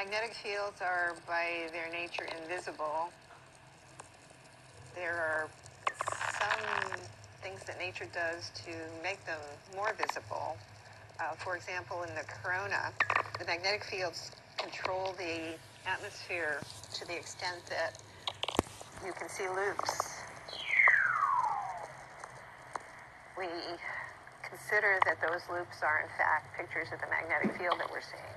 magnetic fields are, by their nature, invisible. There are some things that nature does to make them more visible. For example, in the corona, the magnetic fields control the atmosphere to the extent that you can see loops. We consider that those loops are, in fact, pictures of the magnetic field that we're seeing.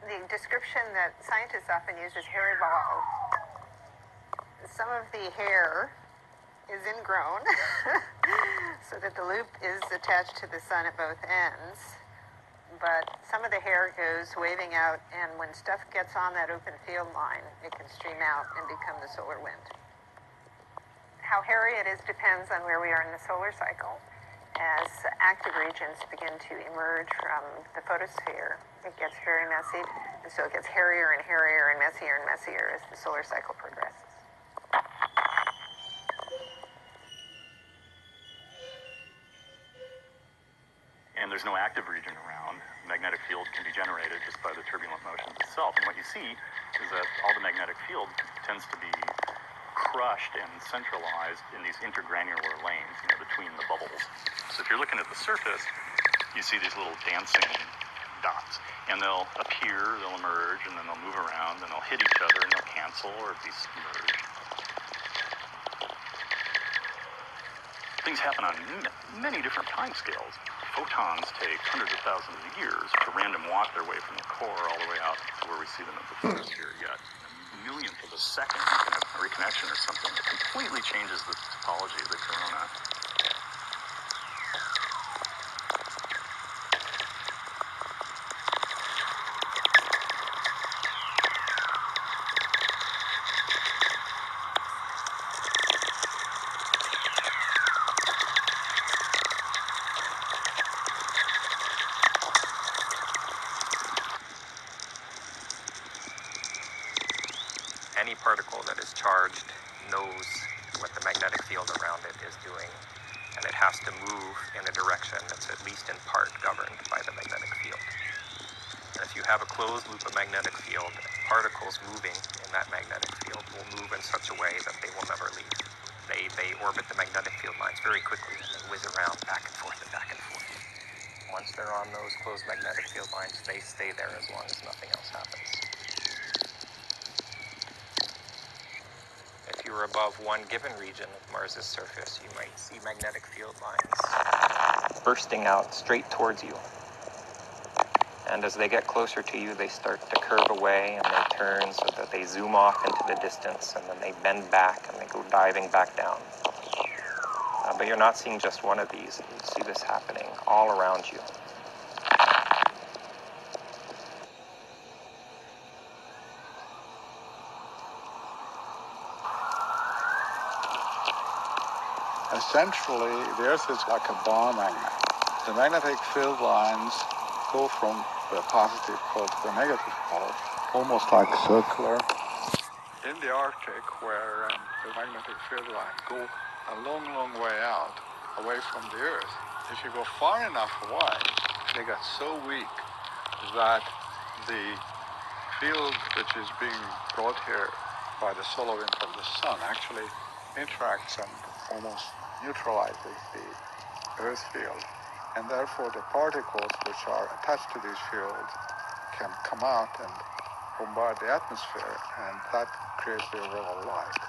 The description that scientists often use is hairy ball. Some of the hair is ingrown so that the loop is attached to the sun at both ends, but some of the hair goes waving out, and when stuff gets on that open field line, it can stream out and become the solar wind. How hairy it is depends on where we are in the solar cycle. As active regions begin to emerge from the photosphere, it gets very messy, and so it gets hairier and hairier and messier as the solar cycle progresses. And there's no active region around. Magnetic field can be generated just by the turbulent motions itself. And what you see is that all the magnetic field tends to be crushed and centralized in these intergranular lanes, between the bubbles. So if you're looking at the surface, you see these little dancing dots. And they'll appear, they'll emerge, and then they'll move around, and they'll hit each other, and they'll cancel or be submerged. Things happen on many different time scales. Photons take hundreds of thousands of years to random walk their way from the core all the way out to where we see them at the photosphere. Yet a millionth of a second, you can have a reconnection or something that completely changes the topology of the corona. Any particle that is charged knows what the magnetic field around it is doing, and it has to move in a direction that's at least in part governed by the magnetic field. And if you have a closed loop of magnetic field, particles moving in that magnetic field will move in such a way that they will never leave. They orbit the magnetic field lines very quickly, and they whiz around back and forth and back and forth. Once they're on those closed magnetic field lines, they stay there as long as nothing else happens. If you were above one given region of Mars's surface, you might see magnetic field lines bursting out straight towards you. And as they get closer to you, they start to curve away and they turn so that they zoom off into the distance, and then they bend back and they go diving back down. But you're not seeing just one of these. You see this happening all around you. Essentially, the Earth is like a bar magnet. The magnetic field lines go from the positive pole to the negative pole, almost like circular. In the Arctic, where the magnetic field lines go a long, long way out, away from the Earth, if you go far enough away, they get so weak that the field which is being brought here by the solar wind from the sun actually interacts and almost neutralizes the Earth field. And therefore the particles which are attached to these fields can come out and bombard the atmosphere, and that creates the overall light.